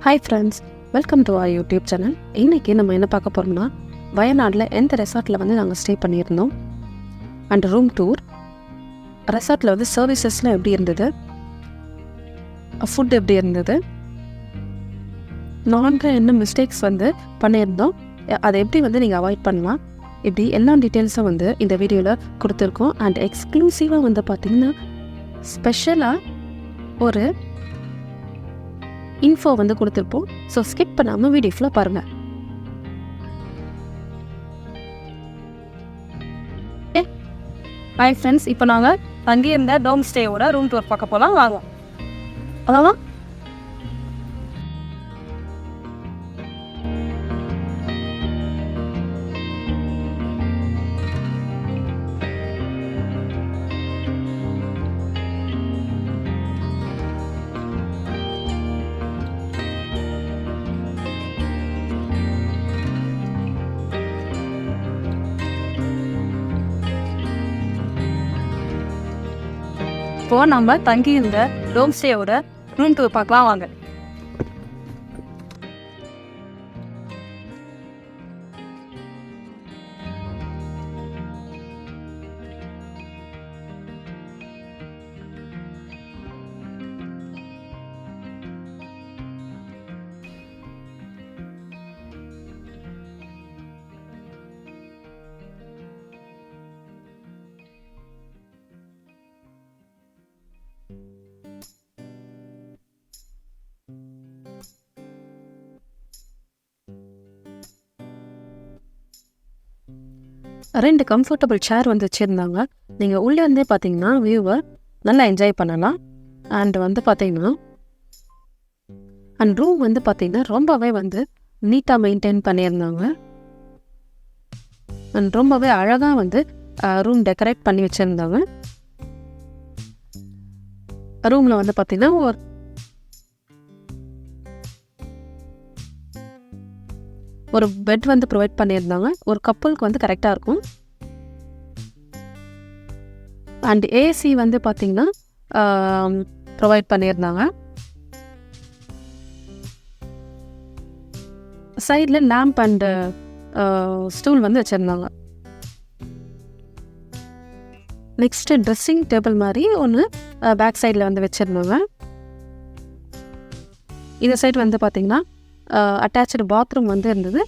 Hi friends, welcome to our YouTube channel. இன்றைக்கி நம்ம என்ன பார்க்க போகிறோம்னா, வயநாட்டில் எந்த ரெசார்ட்டில் வந்து நாங்கள் ஸ்டே பண்ணியிருந்தோம் அண்ட் ரூம் டூர். ரெசார்ட்டில் வந்து சர்வீசஸ்லாம் எப்படி இருந்தது, ஃபுட் எப்படி இருந்தது, நாங்கள் என்ன மிஸ்டேக்ஸ் வந்து பண்ணியிருந்தோம், அதை எப்படி வந்து நீங்கள் அவாய்ட் பண்ணலாம், இப்படி எல்லா டீட்டெயில்ஸும் வந்து இந்த வீடியோவில் கொடுத்துருக்கோம். அண்ட் எக்ஸ்க்ளூசிவாக வந்து பார்த்திங்கன்னா ஸ்பெஷலாக ஒரு இன்ஃபோ வந்து கொடுத்துருப்போம். ஸோ ஸ்கிப் பண்ணாமல் வீடியோ ஃபுல்லாக பாருங்கள். ஹாய் ஃப்ரெண்ட்ஸ், இப்போ நாங்கள் தங்கியிருந்த டோம் ஸ்டேயோட ரூம் டூர் பார்க்க போகலாம், வாங்க. அதான் இப்போ நம்ம தங்கியிருந்த டோம் ஸ்டேயோட ரூம் டூர் பார்க்கலாம், வாங்க. ரெண்டு கம்ஃபர்டபுள் சேர் வந்து வச்சுருந்தாங்க. நீங்கள் உள்ளே இருந்தே பார்த்தீங்கன்னா வியூவை நல்லா என்ஜாய் பண்ணலாம். அண்ட் வந்து பார்த்தீங்கன்னா அண்ட் ரூம் வந்து பார்த்தீங்கன்னா ரொம்பவே வந்து நீட்டாக மெயின்டைன் பண்ணியிருந்தாங்க. அண்ட் ரொம்பவே அழகாக வந்து ரூம் டெக்கரேட் பண்ணி வச்சுருந்தாங்க. ரூமில் வந்து பார்த்தீங்கன்னா ஒரு பெட் வந்து ப்ரொவைட் பண்ணியிருந்தாங்க. ஒரு கப்புளுக்கு வந்து கரெக்டாக இருக்கும். அண்ட் ஏசி வந்து பார்த்திங்கன்னா ப்ரொவைட் பண்ணியிருந்தாங்க. சைடில் லேம்ப் அண்டு ஸ்டூல் வந்து வச்சுருந்தாங்க. நெக்ஸ்ட்டு ட்ரெஸ்ஸிங் டேபிள் மாதிரி ஒன்று பேக் சைடில் வந்து வச்சுருந்தாங்க. இந்த சைடு வந்து பார்த்திங்கன்னா அட்டாச்சு பாத்ரூம் வந்து இருந்தது.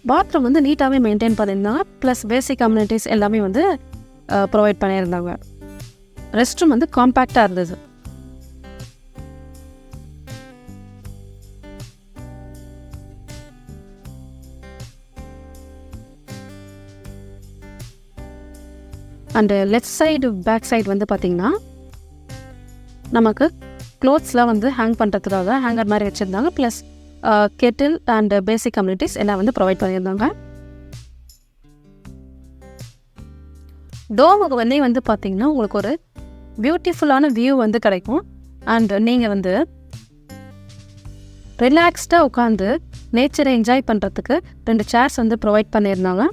பாத்ரூம் வந்து நீட்டாகவே மெயின்டைன் பண்ணியிருந்தாங்க. ப்ளஸ் பேசிக் கம்யூனிட்டிஸ் எல்லாமே வந்து ப்ரொவைட் பண்ணியிருந்தாங்க. ரெஸ்ட் ரூம் வந்து காம்பேக்டாக இருந்தது. And left side back side வந்து பார்த்திங்கன்னா நமக்கு க்ளோத்ஸ்லாம் வந்து ஹேங் பண்ணுறதுக்காக ஹேங்கர் மாதிரி வச்சுருந்தாங்க. Plus Kettle and basic communities எல்லாம் வந்து ப்ரொவைட் பண்ணியிருந்தாங்க. டோமுக்கு வந்து பார்த்திங்கன்னா உங்களுக்கு ஒரு பியூட்டிஃபுல்லான வியூ வந்து கிடைக்கும். அண்ட் நீங்கள் வந்து ரிலாக்ஸ்டாக உட்காந்து நேச்சரை என்ஜாய் பண்ணுறதுக்கு 2 சேர்ஸ் வந்து ப்ரொவைட் பண்ணியிருந்தாங்க.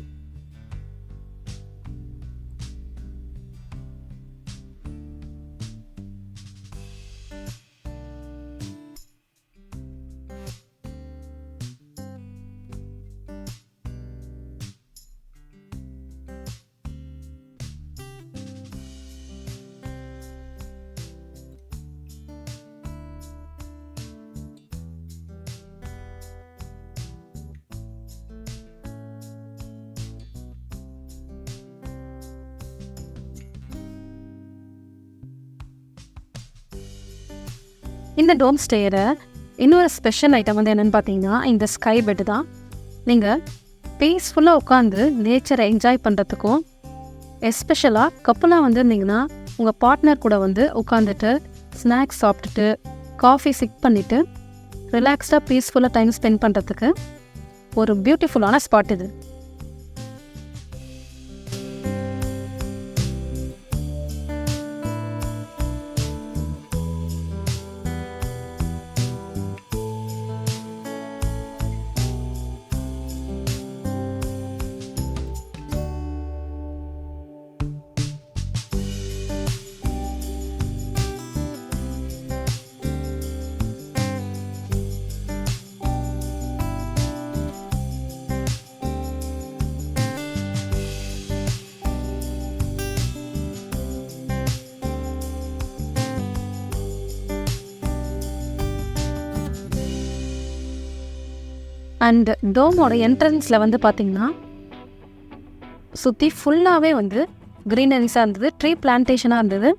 இந்த டோம் ஸ்டேயோட இன்னொரு ஸ்பெஷல் ஐட்டம் வந்து என்னென்னு பார்த்தீங்கன்னா இந்த ஸ்கை பெட்டு தான். நீங்கள் பீஸ்ஃபுல்லாக உட்காந்து நேச்சரை என்ஜாய் பண்ணுறதுக்கும், எஸ்பெஷலாக கப்பலாக வந்துருந்தீங்கன்னா உங்கள் பார்ட்னர் கூட வந்து உட்காந்துட்டு ஸ்நாக்ஸ் சாப்பிட்டுட்டு காஃபி சிப் பண்ணிவிட்டு ரிலாக்ஸ்டாக பீஸ்ஃபுல்லாக டைம் ஸ்பெண்ட் பண்ணுறதுக்கு ஒரு பியூட்டிஃபுல்லான ஸ்பாட் இது. அண்ட் டோமோட என்ட்ரன்ஸில் வந்து பார்த்திங்கன்னா சுற்றி ஃபுல்லாகவே வந்து க்ரீனரிஸாக இருந்தது, ட்ரீ பிளான்டேஷனாக இருந்தது.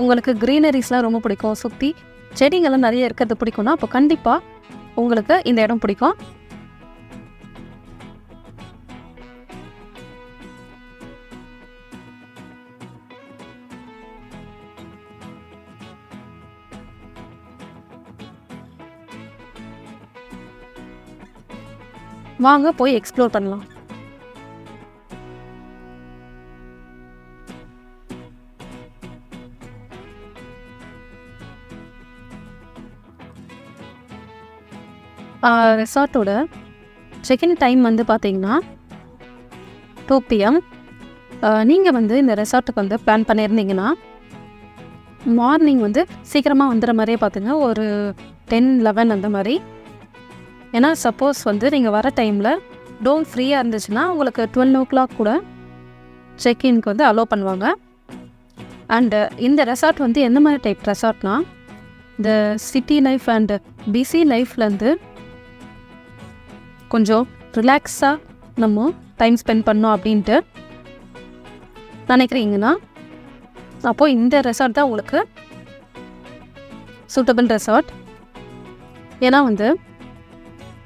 உங்களுக்கு க்ரீனரிஸ்லாம் ரொம்ப பிடிக்கும், சுற்றி செடிங்கள்லாம் நிறைய இருக்கிறது பிடிக்கும்னா அப்போ கண்டிப்பாக உங்களுக்கு இந்த இடம் பிடிக்கும். வாங்க போய் எக்ஸ்ப்ளோர் பண்ணலாம். ரெசார்ட்டோட செக்இன் டைம் வந்து பார்த்தீங்கன்னா 2 PM. நீங்கள் வந்து இந்த ரெசார்ட்டுக்கு வந்து பிளான் பண்ணியிருந்தீங்கன்னா மார்னிங் வந்து சீக்கிரமாக வந்துடுற மாதிரியே பார்த்துங்க, ஒரு 10-11 அந்த மாதிரி. ஏன்னா சப்போஸ் வந்து நீங்கள் வர டைமில் டோம் ஃப்ரீயாக இருந்துச்சுன்னா உங்களுக்கு 12 o'clock கூட செக்இன்க்கு வந்து அலோவ் பண்ணுவாங்க. அண்டு இந்த ரெசார்ட் வந்து எந்த மாதிரி டைப் ரெசார்ட்னா, இந்த சிட்டி லைஃப் அண்டு பிஸி லைஃப்லேருந்து கொஞ்சம் ரிலாக்ஸாக நம்ம டைம் ஸ்பெண்ட் பண்ணோம் அப்படின்ட்டு நினைக்கிறீங்கன்னா அப்போது இந்த ரெசார்ட் தான் உங்களுக்கு சூட்டபிள் ரெசார்ட். ஏன்னா வந்து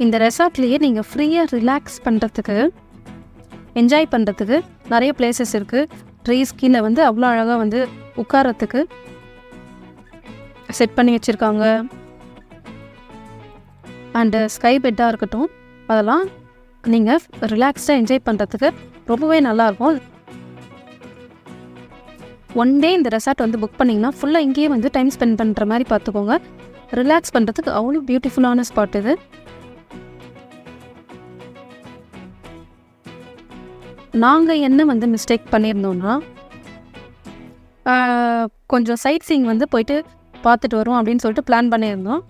இந்த ரெசார்ட்லேயே நீங்கள் ஃப்ரீயாக ரிலாக்ஸ் பண்ணுறதுக்கு, என்ஜாய் பண்ணுறதுக்கு நிறைய பிளேசஸ் இருக்குது. ட்ரீஸ் கீழே வந்து அவ்வளோ அழகாக வந்து உட்காரத்துக்கு செட் பண்ணி வச்சுருக்காங்க. அண்டு ஸ்கை பெட்டாக இருக்கட்டும், அதெல்லாம் நீங்கள் ரிலாக்ஸ்டாக என்ஜாய் பண்ணுறதுக்கு ரொம்பவே நல்லாயிருக்கும். ஒன் டே இந்த ரெசார்ட் வந்து புக் பண்ணிங்கன்னா ஃபுல்லாக இங்கேயே வந்து டைம் ஸ்பெண்ட் பண்ணுற மாதிரி பார்த்துக்கோங்க. ரிலாக்ஸ் பண்ணுறதுக்கு அவ்வளோ பியூட்டிஃபுல்லான ஸ்பாட் இது. நாங்கள் என்ன வந்து மிஸ்டேக் பண்ணியிருந்தோன்னா, கொஞ்சம் சைட் சீயிங் வந்து போயிட்டு பார்த்துட்டு வரோம் அப்படின்னு சொல்லிட்டு பிளான் பண்ணியிருந்தோம்.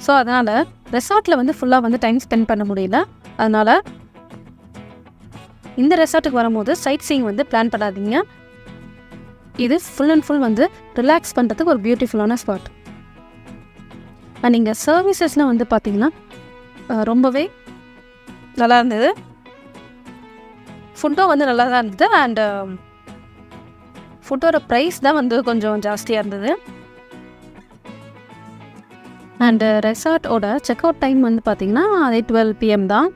ஸோ அதனால் ரெசார்ட்டில் வந்து ஃபுல்லாக வந்து டைம் ஸ்பெண்ட் பண்ண முடியல. அதனால் இந்த ரெசார்ட்டுக்கு வரும்போது சைட் சீயிங் வந்து பிளான் பண்ணாதீங்க. இது ஃபுல் அண்ட் ஃபுல் வந்து ரிலாக்ஸ் பண்ணுறதுக்கு ஒரு பியூட்டிஃபுல்லான ஸ்பாட். நீங்கள் சர்வீசஸ்லாம் வந்து பார்த்திங்கன்னா ரொம்பவே நல்லா இருந்தது. ஃபுட்டும் வந்து நல்லா தான் இருந்தது. அண்டு ஃபுட்டோட ப்ரைஸ் தான் வந்து கொஞ்சம் ஜாஸ்தியாக இருந்தது. அண்டு ரெசார்ட்டோட செக் அவுட் டைம் வந்து பார்த்திங்கன்னா அதே 12 PM தான்.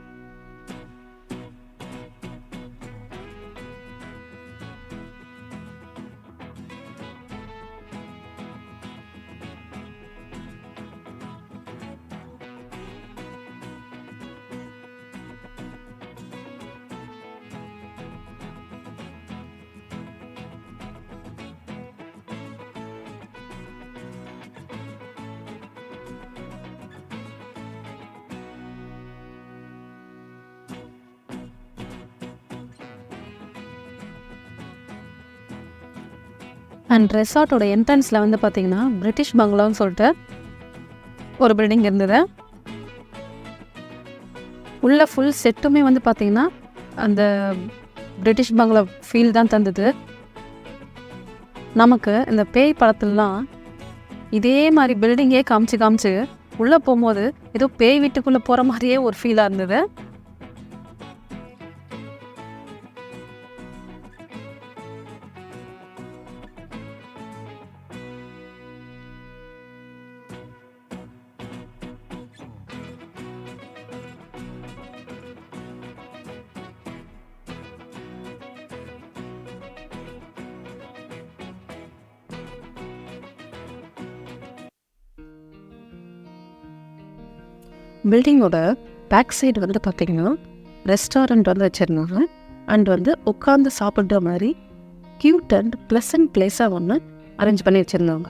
அண்ட் ரெசார்ட்டோட என்ட்ரன்ஸில் வந்து பார்த்திங்கன்னா பிரிட்டிஷ் பங்களான்னு சொல்லிட்டு ஒரு பில்டிங் இருந்தது. உள்ள ஃபுல் செட்டுமே வந்து பார்த்திங்கன்னா அந்த பிரிட்டிஷ் பங்களா ஃபீல் தான் தந்தது. நமக்கு இந்த பேய் படத்துலலாம் இதே மாதிரி பில்டிங்கே காமிச்சு உள்ளே போகும்போது ஏதோ பேய் வீட்டுக்குள்ளே போகிற மாதிரியே ஒரு ஃபீலாக இருந்தது. பில்டிங்கோட பேக் சைடு வந்து பார்த்திங்கன்னா ரெஸ்டாரண்ட் வந்து வச்சுருந்தாங்க. அண்ட் வந்து உட்காந்து சாப்பிட்ற மாதிரி க்யூட் அண்ட் ப்ளசன்ட் பிளேஸாக ஒன்று அரேஞ்ச் பண்ணி வச்சுருந்தாங்க.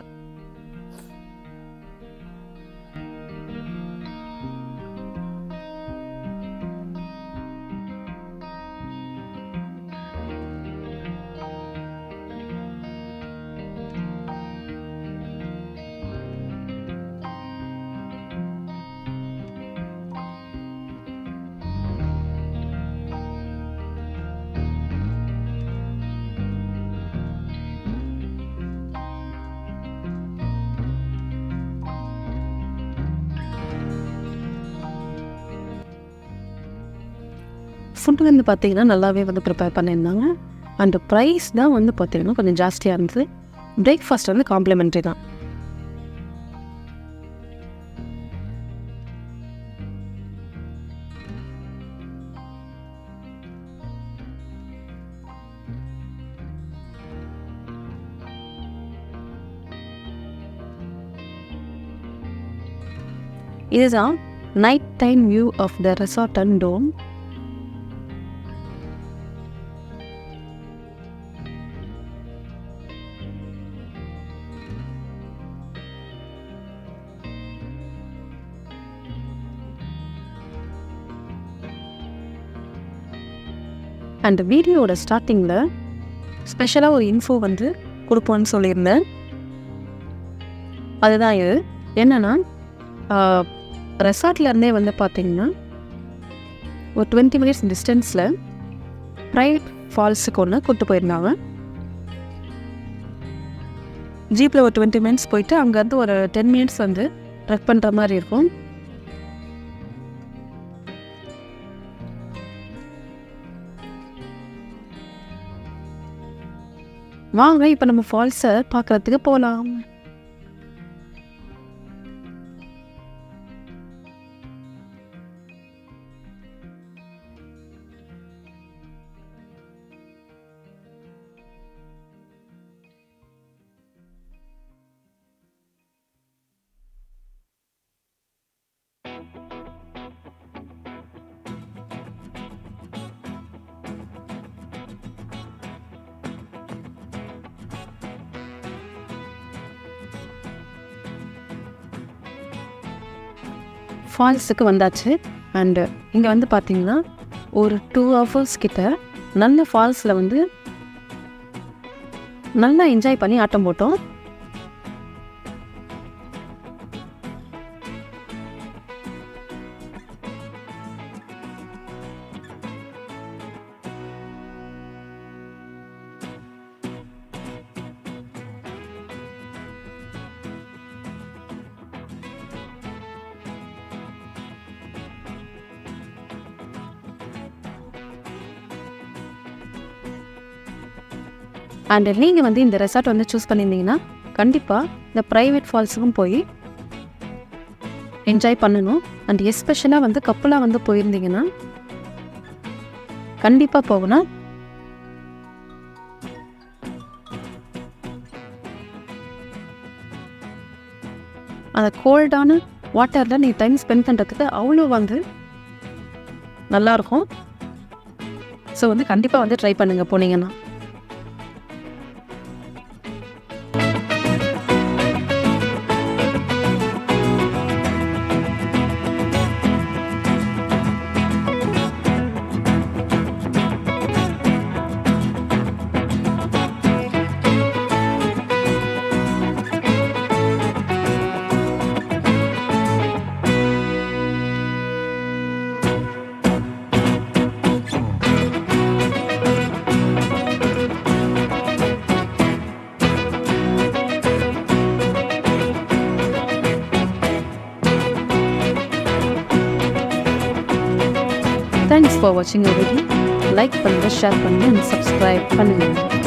ஃபுட்டு வந்து பார்த்திங்கன்னா நல்லாவே வந்து ப்ரிப்பேர் பண்ணியிருந்தாங்க. அண்ட் ப்ரைஸ் தான் வந்து பார்த்திங்கன்னா கொஞ்சம் ஜாஸ்தியாக இருந்தது. பிரேக்ஃபாஸ்ட் வந்து காம்ப்ளிமெண்ட்ரி தான். இதுதான் night time view of the resort and dome. And வீடியோட ஸ்டார்டிங்கில் ஸ்பெஷலாக ஒரு இன்ஃபோ வந்து கொடுப்போன்னு சொல்லியிருந்தேன். அதுதான் இது. என்னென்னா ரெசார்ட்லேருந்தே வந்து பார்த்திங்கன்னா ஒரு 20 மினிட்ஸ் டிஸ்டன்ஸில் ப்ரைவேட் ஃபால்ஸுக்கு ஒன்று கூப்பிட்டு போயிருந்தாங்க. ஜீப்பில் ஒரு 20 மினிட்ஸ் போயிட்டு அங்கேருந்து ஒரு 10 மினிட்ஸ் வந்து ட்ரெக் பண்ணுற மாதிரி இருக்கும். வாங்க இப்போ நம்ம ஃபால்ஸை பார்க்குறதுக்கு போகலாம். ஃபால்ஸுக்கு வந்தாச்சு. அண்டு இங்கே வந்து பார்த்திங்கன்னா ஒரு 2 ஹவர்ஸ் கிட்ட நல்ல ஃபால்ஸில் வந்து நல்லா என்ஜாய் பண்ணி ஆட்டம் போட்டோம். அண்ட் நீங்கள் வந்து இந்த ரெசார்ட் வந்து சூஸ் பண்ணியிருந்தீங்கன்னா கண்டிப்பாக இந்த ப்ரைவேட் ஃபால்ஸுக்கும் போய் என்ஜாய் பண்ணணும். அண்ட் எஸ்பெஷலாக வந்து கப்பலாக வந்து போயிருந்தீங்கன்னா கண்டிப்பாக போகணும். அந்த கோல்டான வாட்டரில் நீங்கள் டைம் ஸ்பெண்ட் பண்ணுறதுக்கு அவ்வளோ வந்து நல்லாயிருக்கும். ஸோ வந்து கண்டிப்பாக வந்து ட்ரை பண்ணுங்கள் போனீங்கன்னா. Thanks for watching our video. Like பண்ணுங்க, ஷேர் பண்ணுங்க, and subscribe பண்ணுங்க.